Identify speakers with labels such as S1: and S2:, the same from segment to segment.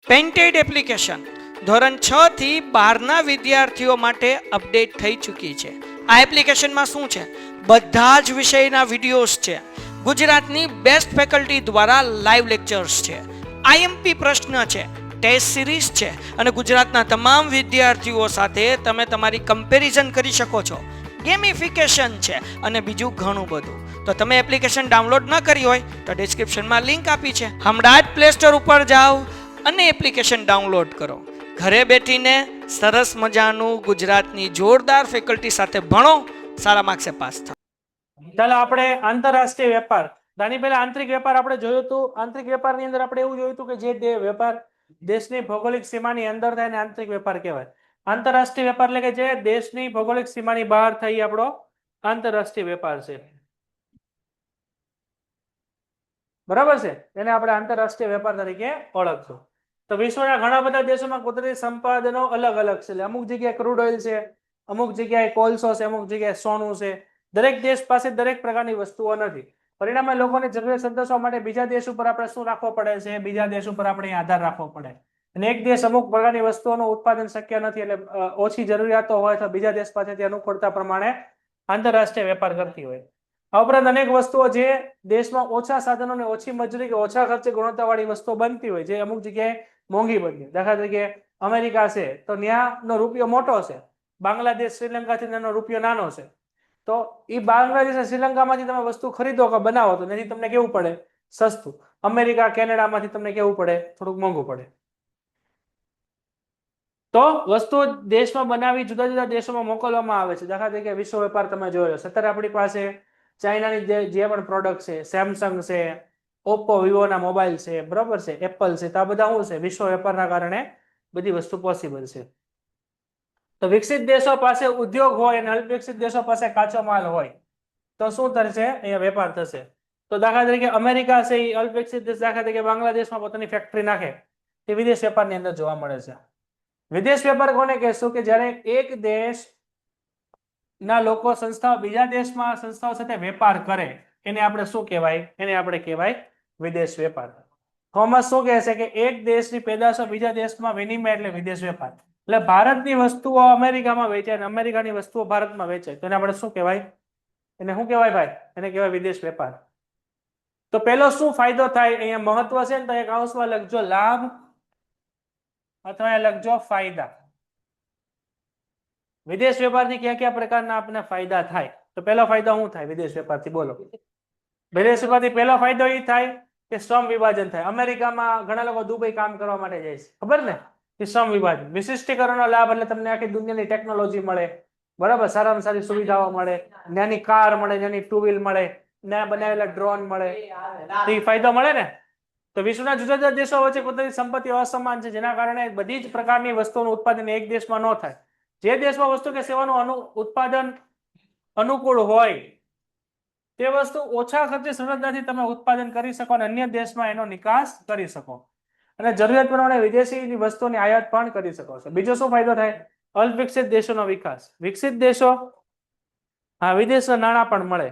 S1: Painted application ધોરણ 6 થી 12ના વિદ્યાર્થીઓ માટે અપડેટ થઈ ચૂકી છે. આ એપ્લિકેશનમાં શું છે? બધા જ વિષયના વિડીયોઝ છે. ગુજરાતની બેસ્ટ ફેકલ્ટી દ્વારા લાઈવ લેક્ચર્સ છે. આઈએમપી પ્રશ્ન છે, ટેસ્ટ સિરીઝ છે અને ગુજરાતના તમામ વિદ્યાર્થીઓ સાથે તમે તમારી કમ્પેરિઝન કરી શકો છો. ગેમિફિકેશન છે અને બીજું ઘણું બધું. તો તમે એપ્લિકેશન ડાઉનલોડ ન કરી હોય તો ડિસ્ક્રિપ્શનમાં લિંક આપી છે. હમણાં જ પ્લે સ્ટોર ઉપર જાઓ અને એપ્લિકેશન ડાઉનલોડ કરો. ઘરે બેઠીને સરસ મજાનું ગુજરાતની જોરદાર ફેકલ્ટી સાથે ભણો, સારા માર્ક્સે પાસ થાઓ.
S2: ચાલો આપણે આંતરરાષ્ટ્રીય વેપાર, આની પહેલા આંતરિક વેપાર આપણે જોયું હતું. આંતરિક વેપારની અંદર આપણે એવું જોયું હતું કે જે વેપાર દેશની ભૌગોલિક સીમાની અંદર થાય એને આંતરિક વેપાર કહેવાય. આંતરરાષ્ટ્રીય વેપાર એટલે કે જે દેશની ભૌગોલિક સીમાની બહાર થાય આપણો આંતરરાષ્ટ્રીય વેપાર છે. બરાબર છે, એને આપણે આંતરરાષ્ટ્રીય વેપાર તરીકે ઓળખશું. તો વિશ્વના ઘણા બધા દેશોમાં કુદરતી સંપાદનો અલગ અલગ છે. અમુક જગ્યાએ ક્રૂડ ઓઇલ છે, અમુક જગ્યાએ કોલસો છે, અમુક જગ્યાએ સોનું છે. દરેક દેશ પાસે દરેક પ્રકારની વસ્તુઓ નથી. પરિણામે લોકોની જરૂરિયાત સંતોષવા માટે બીજા દેશ ઉપર આપણે શું રાખવો પડે છે? બીજા દેશ ઉપર આપણે આધાર રાખવો પડે. અને એક દેશ અમુક પ્રકારની વસ્તુઓનું ઉત્પાદન શક્ય નથી એટલે ઓછી જરૂરિયાતો હોય તો બીજા દેશ પાસેથી અનુકૂળતા પ્રમાણે આંતરરાષ્ટ્રીય વેપાર કરતી હોય. આ ઉપરાંત અનેક વસ્તુઓ જે દેશમાં ઓછા સાધનો અને ઓછી મજૂરી કે ઓછા ખર્ચે ગુણવત્તાવાળી વસ્તુઓ બનતી હોય, જે અમુક જગ્યાએ મોંઘી બની. દાખલા તરીકે અમેરિકા છે તો ત્યાંનો રૂપિયો મોટો છે, બાંગ્લાદેશ શ્રીલંકાથી તેનો રૂપિયો નાનો છે. તો એ બાંગ્લાદેશ અને શ્રીલંકામાંથી તમે વસ્તુ ખરીદો કે બનાવો તો એથી તમને કેવું પડે? સસ્તું. અમેરિકા કેનેડામાંથી તમને કેવું પડે? થોડુંક મોંઘું પડે. તો વસ્તુ દેશમાં બનાવી જુદા જુદા દેશોમાં મોકલવામાં આવે છે. દાખલા તરીકે વિશ્વ વેપાર તમે જોયો છે. અત્યારે આપણી પાસે ચાઇનાની જે પણ પ્રોડક્ટ છે, સેમસંગ છે, ઓપ્પો વિવોના મોબાઈલ છે, બરોબર છે, એપલ છે, તો આ બધા શું છે? વિશ્વ વેપારના કારણે બધી વસ્તુ પોસિબલ છે. તો વિકસિત દેશો પાસે ઉદ્યોગ હોય અને અલ્પ વિકસિત દેશો પાસે કાચો માલ હોય તો શું થશે? અહીંયા વેપાર થશે. તો દાખલા તરીકે અમેરિકા છે એ અલ્પ વિકસિત દેશ, દાખલા તરીકે બાંગ્લાદેશમાં પોતાની ફેક્ટરી નાખે, તે વિદેશ વેપારની અંદર જોવા મળે છે. વિદેશ વેપાર કોને કહેશું? કે જ્યારે એક દેશ ના લોકો સંસ્થાઓ બીજા દેશમાં સંસ્થાઓ સાથે વેપાર કરે એને આપણે શું કહેવાય? એને આપણે કહેવાય વિદેશ વેપાર. થોમસ શું કહે છે કે એક દેશની પેદાશો બીજા દેશમાં વિનિમય એટલે વિદેશ વેપાર. એટલે ભારતની વસ્તુઓ અમેરિકામાં વેચાય અને અમેરિકાની વસ્તુઓ ભારતમાં વેચાય તો એને આપણે શું કહેવાય? એને શું કહેવાય ભાઈ? એને કહેવાય વિદેશ વેપાર. તો પેલો શું ફાયદો થાય? અહીંયા મહત્વ છે ને તો એક કૌંસમાં લખજો લાભ અથવા લખજો ફાયદા. વિદેશ વેપારથી કયા કયા પ્રકારના આપણને ફાયદા થાય? તો પહેલો ફાયદો શું થાય વિદેશ વેપારથી? બોલો. વિદેશ વેપારથી પહેલો ફાયદો એ થાય કે શ્રમ વિભાજન થાય. અમેરિકામાં ઘણા લોકો દુબઈ કામ કરવા માટે જાય છે, ખબર ને? કે શ્રમ વિભાજન, વિશિષ્ટીકરણનો લાભ એટલે તમને આખી દુનિયાની ટેકનોલોજી મળે, બરાબર, સારામાં સારી સુવિધાઓ મળે, નાની કાર મળે, નાની ટુ વ્હીલ મળે, ના બનાવેલા ડ્રોન મળે, તો એ ફાયદો મળે ને. તો વિશ્વના જુદા જુદા દેશો વચ્ચે કુદરતી સંપત્તિ અસમાન છે, જેના કારણે બધી જ પ્રકારની વસ્તુઓનું ઉત્પાદન એક દેશમાં ન થાય. જે દેશમાં વસ્તુ કે સેવાનું ઉત્પાદન અનુકૂળ હોય તે વસ્તુ ઓછા ખર્ચે સરળતાથી તમે ઉત્પાદન કરી શકો અને અન્ય દેશમાં એનો નિકાસ કરી શકો અને જરૂરિયાત પ્રમાણે વિદેશી વસ્તુની આયાત પણ કરી શકો છો. બીજો શું ફાયદો થાય? અલ્પ વિકસિત દેશોનો વિકાસ. વિકસિત દેશો વિદેશના નાણાં પણ મળે.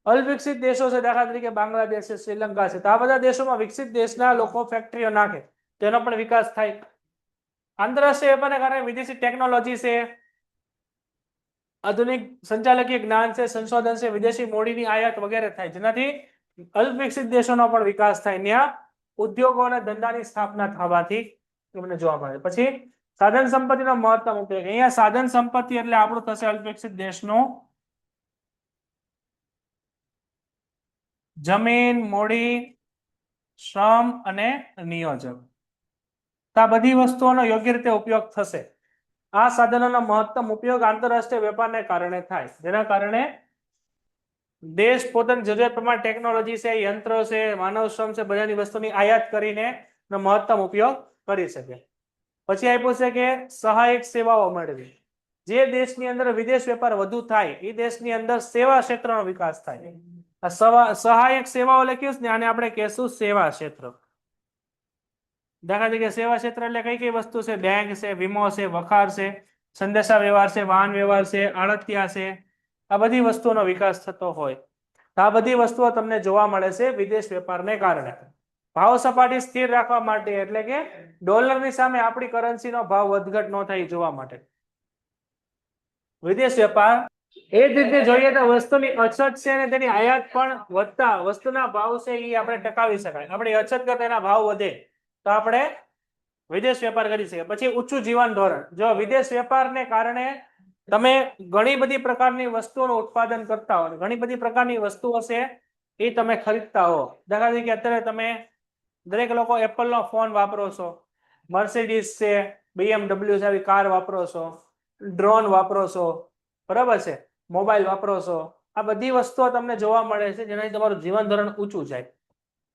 S2: અલ્પ વિકસિત દેશો છે, દાખલા તરીકે બાંગ્લાદેશ છે, શ્રીલંકા છે, તો આ બધા દેશોમાં વિકસિત દેશના લોકો ફેક્ટરીઓ નાખે તેનો પણ વિકાસ થાય. આંતરરાષ્ટ્રીય વેપારને કારણે વિદેશી ટેકનોલોજી છે, આધુનિક સંચાલકીય જ્ઞાન છે, સંશોધન છે, વિદેશી મૂડીની આયાત વગેરે થાય, જેનાથી અલ્પ વિકસિત દેશોનો પણ વિકાસ થાય. ત્યાં ઉદ્યોગો અને ધંધાની સ્થાપના થવાથી તમને જોવા મળે. પછી સાધન સંપત્તિનો મહત્તમ ઉપયોગ. અહીંયા સાધન સંપત્તિ એટલે આપણું થશે અલ્પ વિકસિત દેશનું જમીન, મૂડી, શ્રમ અને નિયોજક. આ બધી વસ્તુઓનો યોગ્ય રીતે ઉપયોગ થશે. આ સાધનોનો મહત્તમ ઉપયોગ આંતરરાષ્ટ્રીય વેપારને કારણે થાય, જેના કારણે દેશ પોતાની જરૂરિયાત પ્રમાણે ટેકનોલોજી છે, યંત્રો છે, માનવ શ્રમ છે, બધાની વસ્તુની આયાત કરીને મહત્તમ ઉપયોગ કરી શકે. પછી આપ્યું છે કે સહાયક સેવાઓ મેળવી. જે દેશની અંદર વિદેશ વેપાર વધુ થાય એ દેશની અંદર સેવા ક્ષેત્રનો વિકાસ થાય. સહાયક સેવાઓ લખ્યું ને, આને આપણે કહેશું સેવા ક્ષેત્ર. દાખલા તરીકે સેવા ક્ષેત્ર એટલે કઈ કઈ વસ્તુ છે? બેંક છે, વીમો છે, વખાર છે, સંદેશા વ્યવહાર છે, વાહન વ્યવહાર છે, આડતિયા છે, આ બધી વસ્તુઓનો વિકાસ થતો હોય. આ બધી વસ્તુઓ તમને જોવા મળે છે વિદેશ વેપારને કારણે. ભાવ સપાટી સ્થિર રાખવા માટે, એટલે કે ડોલરની સામે આપણી કરન્સીનો ભાવ વધઘટ ન થાય જોવા માટે. વિદેશ વેપાર એ જ રીતે જોઈએ તો વસ્તુની અછત છે અને તેની આયાત પણ વધતા વસ્તુના ભાવ છે એ આપણે ટકાવી શકાય. આપણી અછત કરતા એના ભાવ વધે તો આપણે વિદેશ વેપાર કરી શકીએ. પછી ઊંચું જીવન ધોરણ. જો વિદેશ વેપારને કારણે તમે ઘણી બધી પ્રકારની વસ્તુઓનું ઉત્પાદન કરતા હો, ઘણી બધી પ્રકારની વસ્તુઓ છે એ તમે ખરીદતા હો. દાખલા તરીકે અત્યારે તમે દરેક લોકો એપલનો ફોન વાપરો છો, મર્સિડીઝ છે, BMW છે, આવી કાર વાપરો છો, ડ્રોન વાપરો છો, બરાબર છે, મોબાઈલ વાપરો છો. આ બધી વસ્તુઓ તમને જોવા મળે છે જેનાથી તમારું જીવન ધોરણ ઊંચું જાય.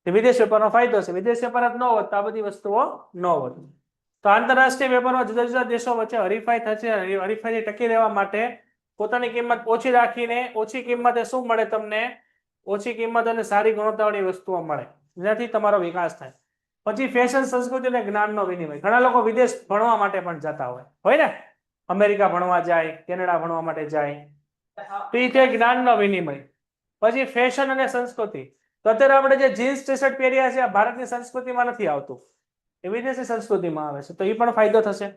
S2: વિદેશ વેપારનો ફાયદો છે. વિદેશ વેપાર જ ન હોત તો આ બધી વસ્તુઓ ન હોત. તો આંતરરાષ્ટ્રીય વેપારમાં જુદા જુદા દેશો વચ્ચે હરીફાઈ થશે. હરીફાઈથી ટકી રહેવા માટે પોતાની કિંમત ઓછી રાખીને ઓછી કિંમતે શું મળે તમને? ઓછી કિંમત અને સારી ગુણવત્તાવાળી વસ્તુઓ મળે, જેનાથી તમારો વિકાસ થાય. પછી ફેશન, સંસ્કૃતિ અને જ્ઞાનનો વિનિમય. ઘણા લોકો વિદેશ ભણવા માટે પણ જતા હોય ને, અમેરિકા ભણવા જાય, કેનેડા ભણવા માટે જાય, તો એ છે જ્ઞાનનો વિનિમય. પછી ફેશન અને સંસ્કૃતિ. તો અત્યારે આપણે જે જીન્સ ટી શર્ટ પહેર્યા છે આ ભારતની સંસ્કૃતિમાં નથી આવતું, એ વિદેશી સંસ્કૃતિમાં આવે છે, તો એ પણ ફાયદો થશે.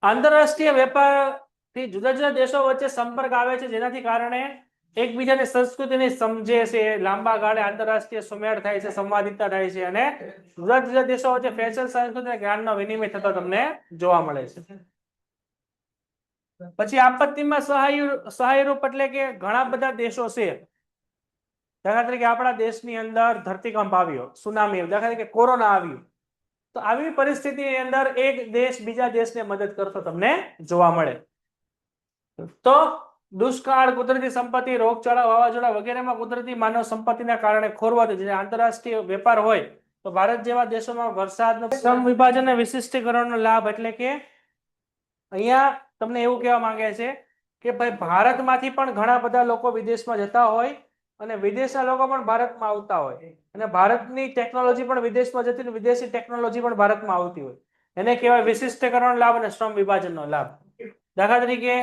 S2: આંતરરાષ્ટ્રીય વેપારથી જુદા જુદા દેશો વચ્ચે સંપર્ક આવે છે, જેનાથી કારણે એકબીજાની સંસ્કૃતિને સમજે છે, લાંબા ગાળે આંતરરાષ્ટ્રીય સુમેળ થાય છે, સંવાદિતા થાય છે અને જુદા જુદા દેશો વચ્ચે ફેશન, સંસ્કૃતિ અને જ્ઞાનનો વિનિમય થતો તમને જોવા મળે છે. પછી આપત્તિમાં સહાયરૂપ એટલે કે ઘણા બધા દેશો છે. દાખલા તરીકે આપણા દેશની અંદર ધરતીકંપ આવ્યો, સુનામી આવ્યું, દાખલા તરીકે કોરોના આવ્યું, તો આવી પરિસ્થિતિની અંદર એક દેશ બીજા દેશને મદદ કરતો તમને જોવા મળે. તો દુષ્કાળ, કુદરતી સંપત્તિ, રોગચાળા, વાવાઝોડા વગેરેમાં કુદરતી માનવ સંપત્તિના કારણે ખોરવાતી જે આંતરરાષ્ટ્રીય વેપાર હોય તો ભારત જેવા દેશોમાં વરસાદનો શ્રમ વિભાજન અને વિશિષ્ટીકરણનો લાભ, એટલે કે અહીંયા તમને એવું કહેવા માંગે છે કે ભાઈ ભારતમાંથી પણ ઘણા બધા લોકો વિદેશમાં જતા હોય અને વિદેશના લોકો પણ ભારતમાં આવતા હોય અને ભારતની ટેકનોલોજી પણ વિદેશમાં જતી અને વિદેશી ટેકનોલોજી પણ ભારતમાં આવતી હોય. એને કહેવાય વિશિષ્ટીકરણ લાભ અને શ્રમ વિભાજનનો લાભ. દાખલા તરીકે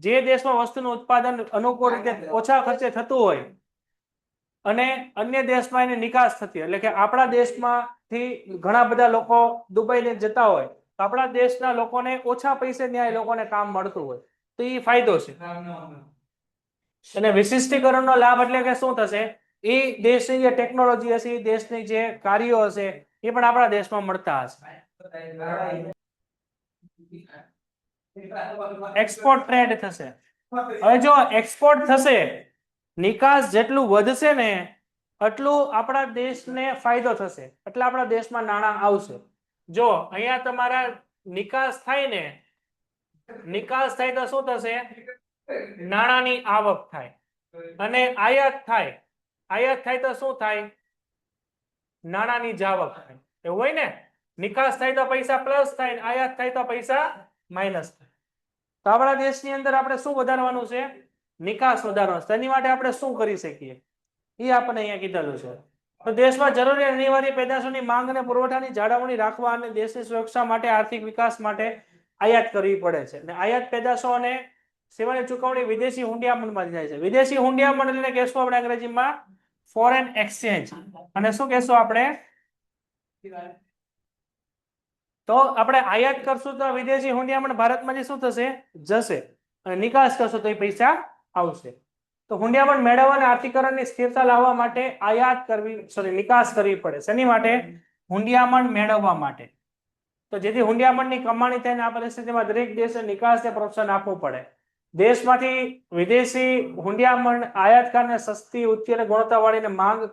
S2: જે દેશમાં વસ્તુનું ઉત્પાદન અનુકૂળ રીતે ઓછા ખર્ચે થતું હોય અને અન્ય દેશમાં એની નિકાસ થતી, એટલે કે આપણા દેશમાંથી ઘણા બધા લોકો દુબઈને જતા હોય તો આપણા દેશના લોકોને ઓછા પૈસે ત્યાં એ લોકોને કામ મળતું હોય, તો એ ફાયદો છે. અને વિશિષ્ટીકરણનો લાભ એટલે કે શું થશે? એ દેશની જે ટેકનોલોજી હશે, એ દેશની જે કાર્યો હશે એ પણ આપણા દેશમાં મળતા હશે. એક્સપોર્ટ ટ્રેડ થશે. હવે જો એક્સપોર્ટ થશે, નિકાસ જેટલું વધશે ને એટલું આપણા દેશને ફાયદો થશે, એટલે આપણા દેશમાં નાણાં આવશે. જો અહીંયા તમારા નિકાસ થાય ને, નિકાસ થાય તો શું થશે? નાણાંની આવક થાય. અને આયાત થાય, આયાત થાય તો શું થાય? નાણાંની જાવક થાય. એવું હોય ને, નિકાસ થાય તો પૈસા પ્લસ થાય, આયાત થાય તો પૈસા માઇનસ થાય. તો આપણા દેશની અંદર આપણે શું વધારવાનું છે? નિકાસ વધારવાનો છે. તેની માટે આપણે શું કરી શકીએ એ આપણને અહીંયા કીધેલું છે. તો દેશમાં જરૂરી અનિવાર્ય પેદાશોની માંગ અને પુરવઠાની જાળવણી રાખવા અને દેશની સુરક્ષા માટે, આર્થિક વિકાસ માટે આયાત કરવી પડે છે. અને આયાત પેદાશો અને સેવાની ચુકવણી વિદેશી હુંડિયામણમાં થાય છે. વિદેશી હુંડિયામણ એટલે કહેશું આપણે અંગ્રેજીમાં ફોરેન એક્સચેન્જ. અને શું કહેશું આપણે? તો આપણે આયાત કરશું તો વિદેશી હુંડિયામણ ભારતમાંથી શું થશે? જશે. અને નિકાસ કરશું તો એ પૈસા આવશે. તો હુંડિયામણ મેળવવા અને આર્થિકરણની સ્થિરતા લાવવા માટે આયાત કરવી, નિકાસ કરવી પડે. શેની માટે? હુંડિયામણ મેળવવા માટે. તો જેથી હુંડિયામણની કમાણી થાય આ પરિસ્થિતિમાં દરેક દેશે નિકાસને પ્રોત્સાહન આપવું પડે. દેશમાંથી વિદેશી હુંડિયામણ આયાતકારને સસ્તી, ઉચ્ચ અને ગુણવત્તાવાળીને માંગ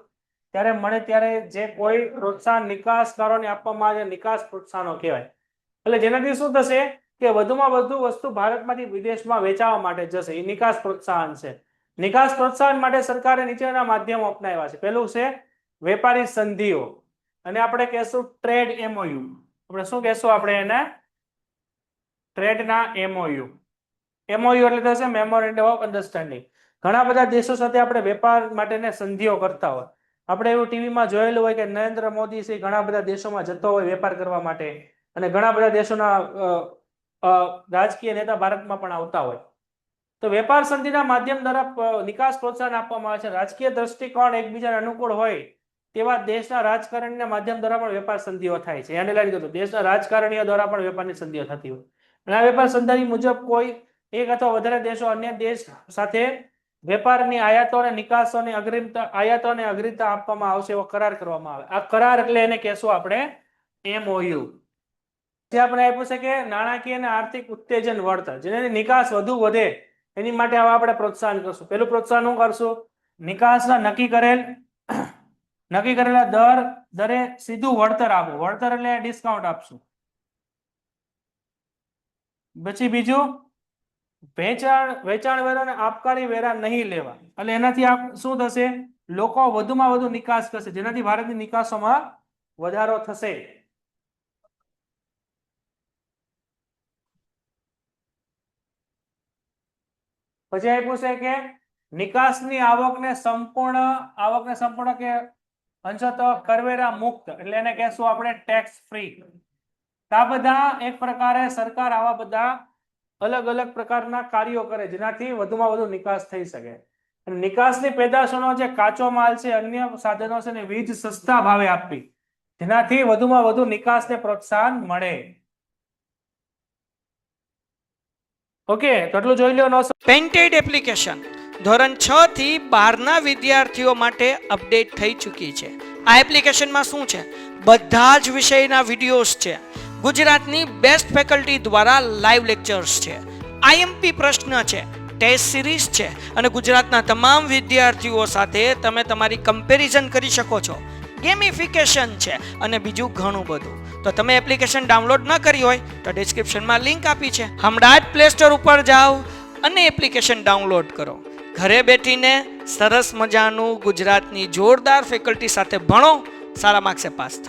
S2: ત્યારે મળે ત્યારે જે કોઈ પ્રોત્સાહન નિકાસકારોને આપવામાં આવે નિકાસ પ્રોત્સાહનો કહેવાય. એટલે જેનાથી શું થશે કે વધુમાં વધુ વસ્તુ ભારતમાંથી વિદેશમાં વેચાવા માટે જશે. એ નિકાસ પ્રોત્સાહન છે. નિકાસ પ્રોત્સાહન માટે સરકારે નીચેના માધ્યમો અપનાવ્યા છે. પહેલું છે વેપારી સંધિઓ, અને આપણે કહેશું ટ્રેડ એમઓયુ. આપણે શું કહેશું? આપણે એને ટ્રેડના એમઓયુ. એમઓયુ એટલે થશે મેમોરેન્ડમ ઓફ અન્ડરસ્ટેન્ડિંગ. ઘણા બધા દેશો સાથે આપણે વેપાર માટેને સંધિઓ કરતા હોય. આપણે એવું ટીવીમાં જોયેલું હોય કે નરેન્દ્ર મોદી છે ઘણા બધા દેશોમાં જતો હોય વેપાર કરવા માટે, અને ઘણા બધા દેશોના રાજકીય નેતા ભારતમાં પણ આવતા હોય. તો વેપાર સંધિના માધ્યમ દ્વારા નિકાસ પ્રોત્સાહન આપવામાં આવે છે. રાજકીય દ્રષ્ટિકોણ એકબીજાને અનુકૂળ હોય તેવા દેશના રાજકારણીના માધ્યમ દ્વારા પણ વેપાર સંધિઓ થાય છે. એને લઈને દેશના રાજકારણીઓ દ્વારા પણ વેપારની સંધિઓ થતી હોય. અને આ વેપાર સંધિ મુજબ કોઈ એક અથવા વધારે દેશો અન્ય દેશ સાથે વેપારની આયાતો અને નિકાસોની અગ્રિમતા આયાતો અને અગ્રિમતા આપવામાં આવશે એવો કરાર કરવામાં આવે. આ કરાર એટલે એને કહેશું આપણે MOU. જે આપણે આપ્યું છે કે નાણાકીય અને આર્થિક ઉત્તેજન વળતર, જેની નિકાસ વધુ વધે એની માટે આવા આપણે પ્રોત્સાહન કરશું. પેલું પ્રોત્સાહન શું કરશું? નિકાસના નક્કી કરેલા દરે સીધું વળતર આપવું. વળતર એટલે ડિસ્કાઉન્ટ આપશું. પછી બીજું, વેચાણ વેરા અને આબકારી વેરા નહીં લેવા. એટલે એનાથી શું થશે? લોકો વધુમાં વધુ નિકાસ કરશે, જેનાથી ભારતની નિકાસોમાં વધારો થશે. પછી આપ્યું છે કે નિકાસની આવકને સંપૂર્ણ કે અંશતઃ કરવેરા મુક્ત, એટલે એને કહેશું આપણે ટેક્સ ફ્રી. આ બધા એક પ્રકારે સરકાર આવા બધા અલગ અલગ પ્રકારના કાર્યો કરે જેનાથી વધુમાં વધુ નિકાસ થઈ શકે. અને નિકાસની પેદાશોનો જે કાચો માલ છે, અન્ય સાધનો છે ને વીજ સસ્તા ભાવે આપવી, જેનાથી વધુમાં વધુ નિકાસને પ્રોત્સાહન મળે. ઓકે, તો એટલું જોઈ લો.
S1: પેન્ટેડ એપ્લિકેશન ધોરણ 6 થી 12ના વિદ્યાર્થીઓ માટે અપડેટ થઈ ચૂકી છે. આ એપ્લિકેશનમાં શું છે? બધા જ વિષયના વિડીયોઝ છે. ગુજરાતની બેસ્ટ ફેકલ્ટી દ્વારા લાઈવ લેક્ચર્સ છે. IMP પ્રશ્ન છે, ટેસ્ટ સિરીઝ છે અને ગુજરાતના તમામ વિદ્યાર્થીઓ સાથે તમે તમારી કમ્પેરિઝન કરી શકો છો. ગેમિફિકેશન છે અને બીજું ઘણું બધું. તો તમે એપ્લિકેશન ડાઉનલોડ ન કરી હોય તો ડિસ્ક્રિપ્શનમાં લિંક આપી છે. હમણાં જ પ્લે સ્ટોર ઉપર જાઓ અને એપ્લિકેશન ડાઉનલોડ કરો. ઘરે બેઠીને સરસ મજાનું ગુજરાતની જોરદાર ફેકલ્ટી સાથે ભણો, સારા માર્ક્સે પાસ થાઓ.